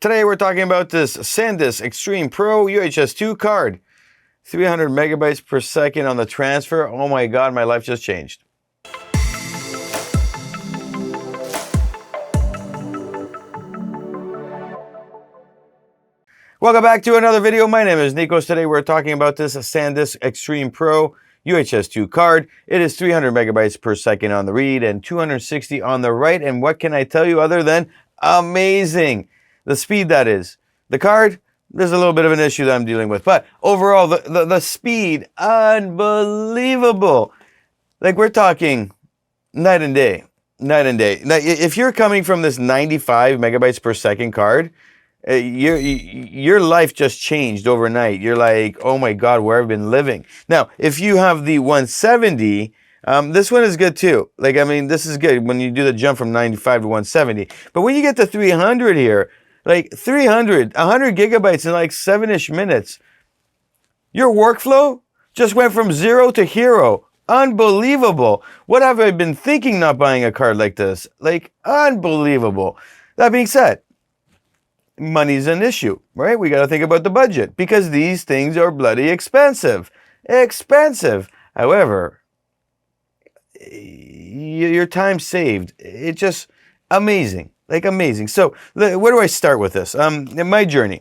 Today we're talking about this SanDisk Extreme Pro UHS-II card. 300 megabytes per second on the transfer. Oh my God, my life just changed. Welcome back to another video. My name is Nikos. Today we're talking about this SanDisk Extreme Pro UHS-II card. It is 300 megabytes per second on the read and 260 on the write. And what can I tell you other than amazing? The speed that is. The card, there's a little bit of an issue that I'm dealing with. But overall, the speed, unbelievable. Like we're talking night and day. Night and day. Now, if you're coming from this 95 megabytes per second card, your life just changed overnight. You're like, oh my God, where I've been living. Now, if you have the 170, this one is good too. Like, I mean, this is good when you do the jump from 95 to 170. But when you get to 300 here, like 100 gigabytes in like 7-ish minutes, your workflow just went from 0 to hero. Unbelievable. What have I been thinking not buying a card like this? Like, unbelievable. That being said, money's an issue, right? We got to think about the budget because these things are bloody expensive. Expensive. However, your time saved. It's just amazing. Like amazing. So where do I start with this? In my journey.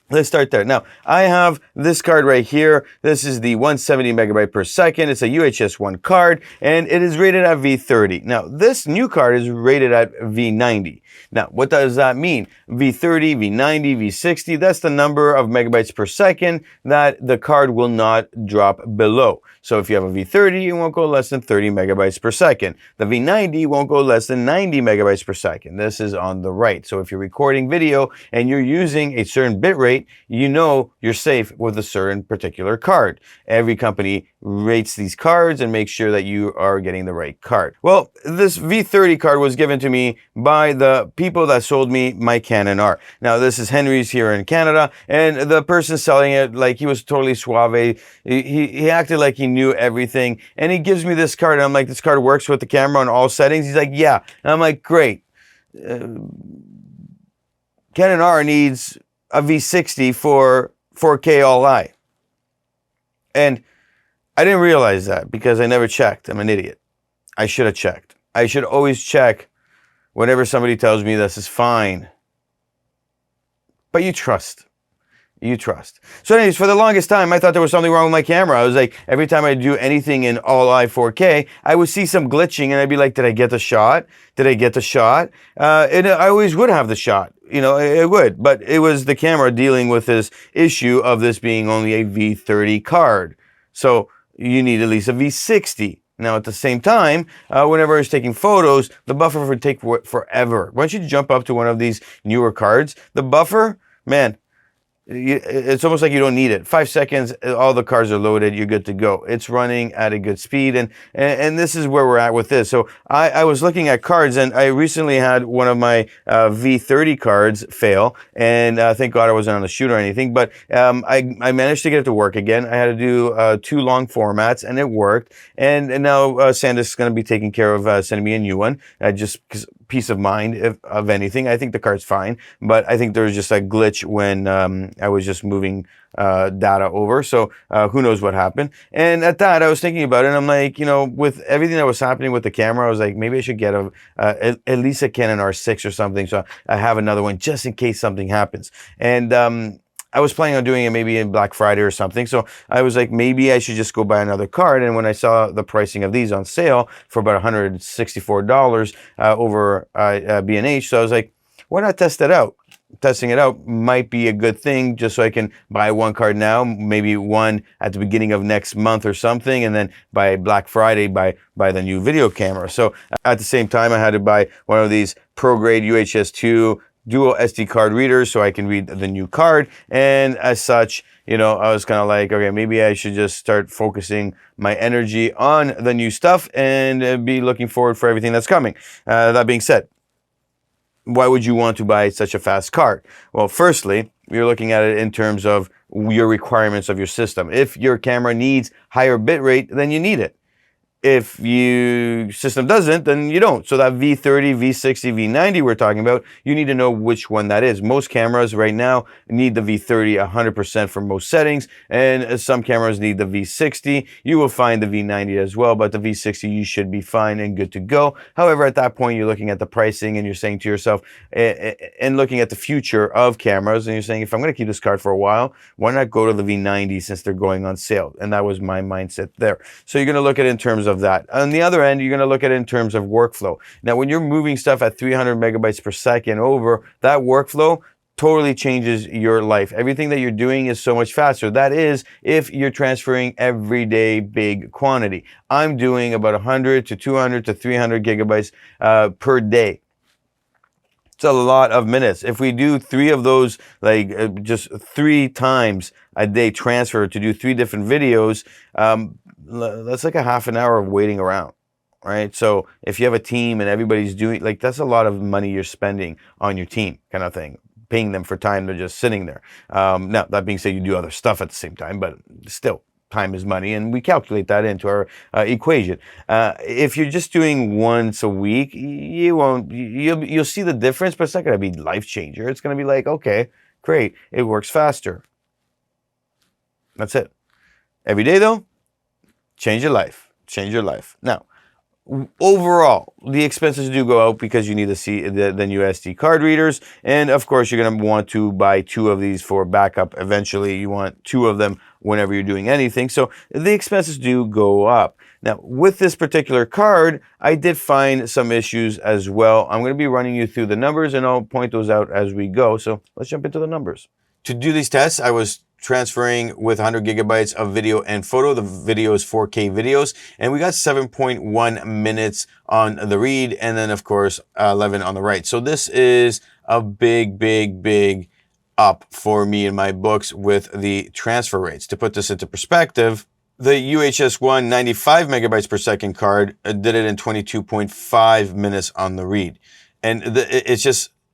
Let's start there. Now, I have this card right here. This is the 170 megabyte per second. It's a UHS-I card, and it is rated at V30. Now, this new card is rated at V90. Now, what does that mean? V30, V90, V60, that's the number of megabytes per second that the card will not drop below. So if you have a V30, it won't go less than 30 megabytes per second. The V90 won't go less than 90 megabytes per second. This is on the right. So if you're recording video and you're using a certain bit rate, you know you're safe with a certain particular card. Every company rates these cards and makes sure that you are getting the right card. Well, this V30 card was given to me by the people that sold me my Canon R. Now, this is Henry's here in Canada, and the person selling it, like, he was totally suave. He acted like he knew everything, and he gives me this card, and I'm like, this card works with the camera on all settings? He's like, yeah. And I'm like, great. Canon R needs a V60 for 4K all-eye. And I didn't realize that because I never checked. I'm an idiot. I should have checked. I should always check whenever somebody tells me this is fine. But you trust. You trust. So anyways, for the longest time, I thought there was something wrong with my camera. I was like, every time I do anything in all-eye 4K, I would see some glitching and I'd be like, did I get the shot? Did I get the shot? And I always would have the shot. You know, it would. But it was the camera dealing with this issue of this being only a V30 card. So you need at least a V60. Now, at the same time, whenever I was taking photos, the buffer would take forever. Once you jump up to one of these newer cards, the buffer, man, it's almost like you don't need it. 5 seconds, all the cards are loaded, you're good to go. It's running at a good speed, and this is where we're at with this. So I was looking at cards, and I recently had one of my V30 cards fail, and thank God I wasn't on a shoot or anything, but I managed to get it to work again. I had to do 2 long formats, and it worked, and now SanDisk is going to be taking care of sending me a new one, just because peace of mind, if of anything. I think the card's fine, but I think there was just a glitch when I was just moving data over. So who knows what happened. And at that, I was thinking about it, and I'm like, you know, with everything that was happening with the camera, I was like, maybe I should get at least a Canon R6 or something, so I have another one just in case something happens. And I was planning on doing it maybe in Black Friday or something. So I was like, maybe I should just go buy another card. And when I saw the pricing of these on sale for about $164 over B&H, so I was like, why not test it out? Testing it out might be a good thing just so I can buy one card now, maybe one at the beginning of next month or something, and then by Black Friday buy the new video camera. So at the same time, I had to buy one of these Prograde UHS-II dual SD card readers so I can read the new card. And as such, you know, I was kind of like, okay, maybe I should just start focusing my energy on the new stuff and be looking forward for everything that's coming. That being said, why would you want to buy such a fast card? Well, firstly, you're looking at it in terms of your requirements of your system. If your camera needs higher bit rate, then you need it. If your system doesn't, then you don't. So that V30, V60, V90 we're talking about, you need to know which one that is. Most cameras right now need the V30 100% for most settings, and some cameras need the V60. You will find the V90 as well, but the V60 you should be fine and good to go. However, at that point, you're looking at the pricing and you're saying to yourself, and looking at the future of cameras, and you're saying, if I'm going to keep this card for a while, why not go to the V90 since they're going on sale? And that was my mindset there. So you're going to look at it in terms of that. On the other end, you're going to look at it in terms of workflow. Now, when you're moving stuff at 300 megabytes per second over, that workflow totally changes your life. Everything that you're doing is so much faster. That is, if you're transferring everyday big quantity. I'm doing about 100 to 200 to 300 gigabytes per day. It's a lot of minutes. If we do 3 of those, like just 3 times a day transfer to do 3 different videos, that's like a half an hour of waiting around, right? So if you have a team and everybody's doing, like, that's a lot of money you're spending on your team, kind of thing, paying them for time they're just sitting there. Now, that being said, you do other stuff at the same time, but still, time is money, and we calculate that into our equation. If you're just doing once a week, you'll see the difference, but it's not going to be life changer. It's going to be like, okay, great, it works faster. That's it. Every day though, change your life. Change your life. Now, overall, the expenses do go out because you need to see the new SD card readers, and of course you're going to want to buy 2 of these for backup. Eventually you want 2 of them whenever you're doing anything, so the expenses do go up. Now, with this particular card, I did find some issues as well. I'm going to be running you through the numbers, and I'll point those out as we go. So let's jump into the numbers. To do these tests, I was transferring with 100 gigabytes of video and photo. The video is 4K videos, and we got 7.1 minutes on the read, and then of course 11 on the write. So this is a big up for me in my books with the transfer rates. To put this into perspective, the UHS-I 95 megabytes per second card did it in 22.5 minutes on the read, and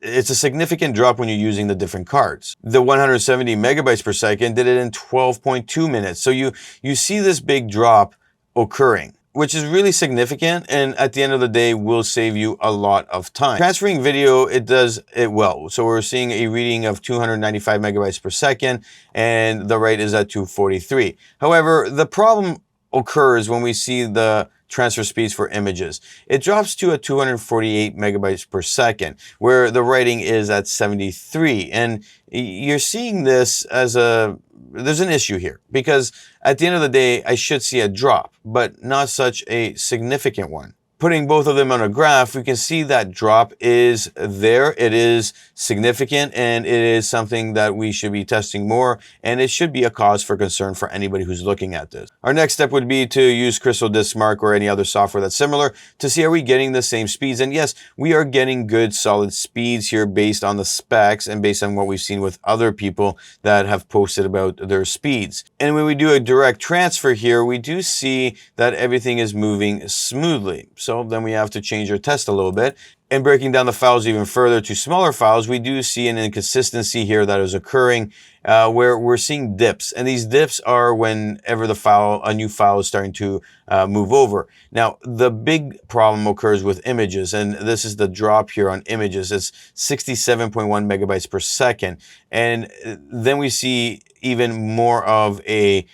it's a significant drop when you're using the different cards. The 170 megabytes per second did it in 12.2 minutes. So you see this big drop occurring, which is really significant, and at the end of the day will save you a lot of time. Transferring video, it does it well. So we're seeing a reading of 295 megabytes per second, and the write is at 243. However, the problem occurs when we see the transfer speeds for images. It drops to a 248 megabytes per second, where the writing is at 73. And you're seeing this as there's an issue here, because at the end of the day, I should see a drop, but not such a significant one. Putting both of them on a graph, we can see that drop is there. It is significant, and it is something that we should be testing more, and it should be a cause for concern for anybody who's looking at this. Our next step would be to use Crystal Disk Mark or any other software that's similar to see, are we getting the same speeds? And yes, we are getting good solid speeds here based on the specs and based on what we've seen with other people that have posted about their speeds. And when we do a direct transfer here, we do see that everything is moving smoothly. So then we have to change our test a little bit. And breaking down the files even further to smaller files, we do see an inconsistency here that is occurring where we're seeing dips. And these dips are whenever a new file is starting to move over. Now, the big problem occurs with images, and this is the drop here on images. It's 67.1 megabytes per second. And then we see even more of a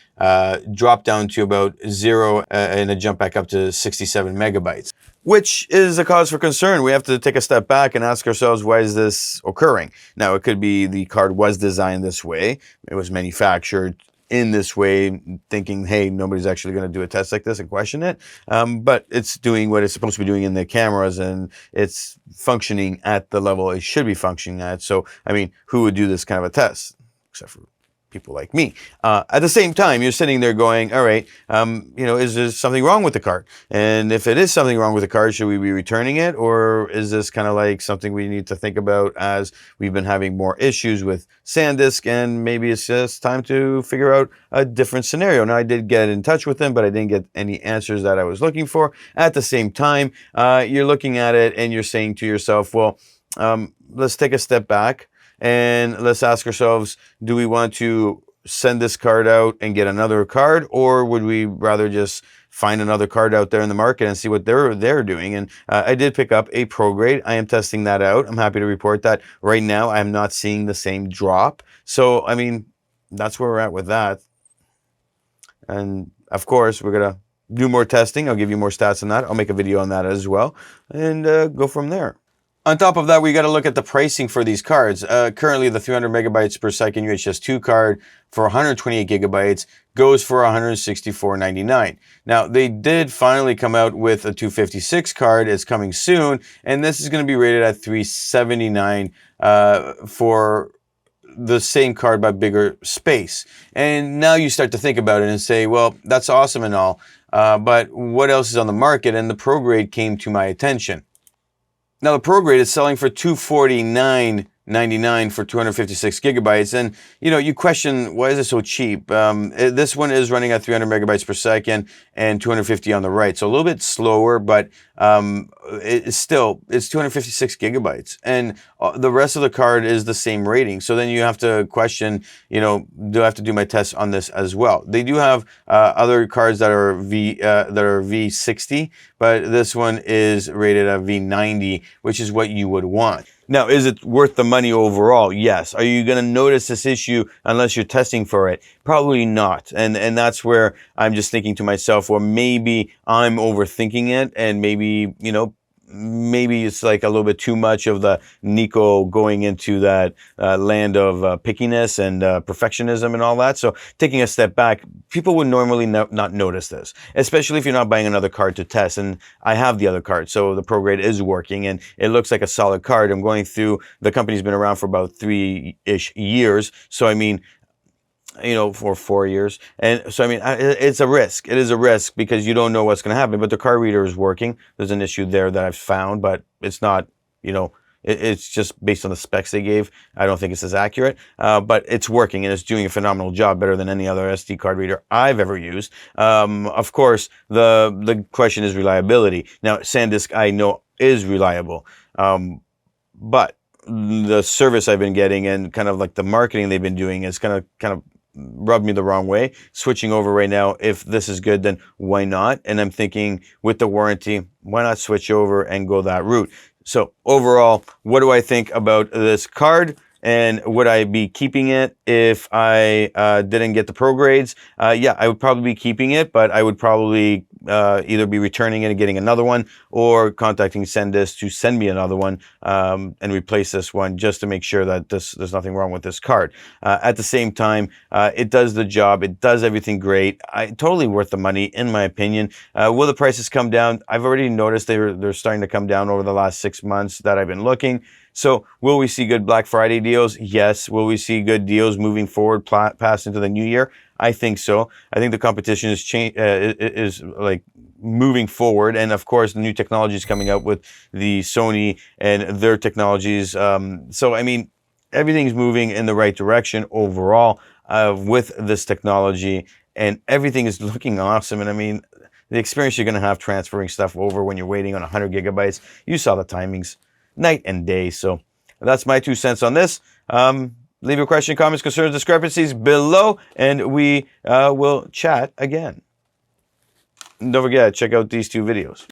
drop down to about 0 and a jump back up to 67 megabytes. Which is a cause for concern. We have to take a step back and ask ourselves, why is this occurring? Now, it could be the card was designed this way. It was manufactured in this way, thinking, hey, nobody's actually going to do a test like this and question it. But it's doing what it's supposed to be doing in the cameras, and it's functioning at the level it should be functioning at. So, I mean, who would do this kind of a test? Except for people like me. At the same time, you're sitting there going, all right, is there something wrong with the card? And if it is something wrong with the card, should we be returning it? Or is this kind of like something we need to think about as we've been having more issues with SanDisk, and maybe it's just time to figure out a different scenario? Now, I did get in touch with them, but I didn't get any answers that I was looking for. At the same time, you're looking at it and you're saying to yourself, well, let's take a step back and let's ask ourselves, do we want to send this card out and get another card, or would we rather just find another card out there in the market and see what they're doing. And I did pick up a Prograde. I am testing that out. I'm happy to report that right now I am not seeing the same drop. So, I mean, that's where we're at with that. And of course, we're going to do more testing. I'll give you more stats on that. I'll make a video on that as well and go from there. On top of that, we got to look at the pricing for these cards. Currently, the 300 megabytes per second UHS-II card for 128 gigabytes goes for $164.99. Now, they did finally come out with a 256 card. It's coming soon, and this is going to be rated at $379 for the same card by bigger space. And now you start to think about it and say, well, that's awesome and all, but what else is on the market? And the Prograde came to my attention. Now, the Prograde is selling for $249.99 for 256 gigabytes. And, you know, you question, why is it so cheap? This one is running at 300 megabytes per second and 250 on the right. So a little bit slower, but it's 256 gigabytes. And the rest of the card is the same rating. So then you have to question, you know, do I have to do my tests on this as well? They do have other cards that are V60, but this one is rated at V90, which is what you would want. Now, is it worth the money overall? Yes. Are you going to notice this issue unless you're testing for it? Probably not. And that's where I'm just thinking to myself, well, maybe I'm overthinking it, and maybe, you know, maybe it's like a little bit too much of the Nico going into that land of pickiness and perfectionism and all that. So taking a step back, people would normally not notice this, especially if you're not buying another card to test. And I have the other card, so the Prograde is working and it looks like a solid card. I'm going through, the company's been around for about 3-ish years. So I mean, you know, for 4 years. And so, I mean, it's a risk. It is a risk because you don't know what's going to happen, but the card reader is working. There's an issue there that I've found, but it's not, you know, it's just based on the specs they gave. I don't think it's as accurate, but it's working and it's doing a phenomenal job, better than any other SD card reader I've ever used. Of course, the question is reliability. Now, SanDisk I know is reliable, but the service I've been getting and kind of like the marketing they've been doing is kind of rubbed me the wrong way. Switching over right now, if this is good, then why not? And I'm thinking with the warranty, why not switch over and go that route? So overall, what do I think about this card? And would I be keeping it if I didn't get the Progrades? Yeah, I would probably be keeping it, but I would probably either be returning it and getting another one, or contacting SanDisk to send me another one and replace this one, just to make sure that there's nothing wrong with this card. At the same time, it does the job. It does everything great. Totally worth the money, in my opinion. Will the prices come down? I've already noticed they're starting to come down over the last 6 months that I've been looking. So will we see good Black Friday deals? Yes. Will we see good deals moving forward past into the new year? I think so. I think the competition is like moving forward. And of course, the new technology is coming out with the Sony and their technologies. So, I mean, everything's moving in the right direction overall with this technology, and everything is looking awesome. And I mean, the experience you're going to have transferring stuff over when you're waiting on 100 gigabytes, you saw the timings. Night and day. So that's my 2 cents on this. Leave your question, comments, concerns, discrepancies below, and we will chat again. And don't forget, check out these 2 videos.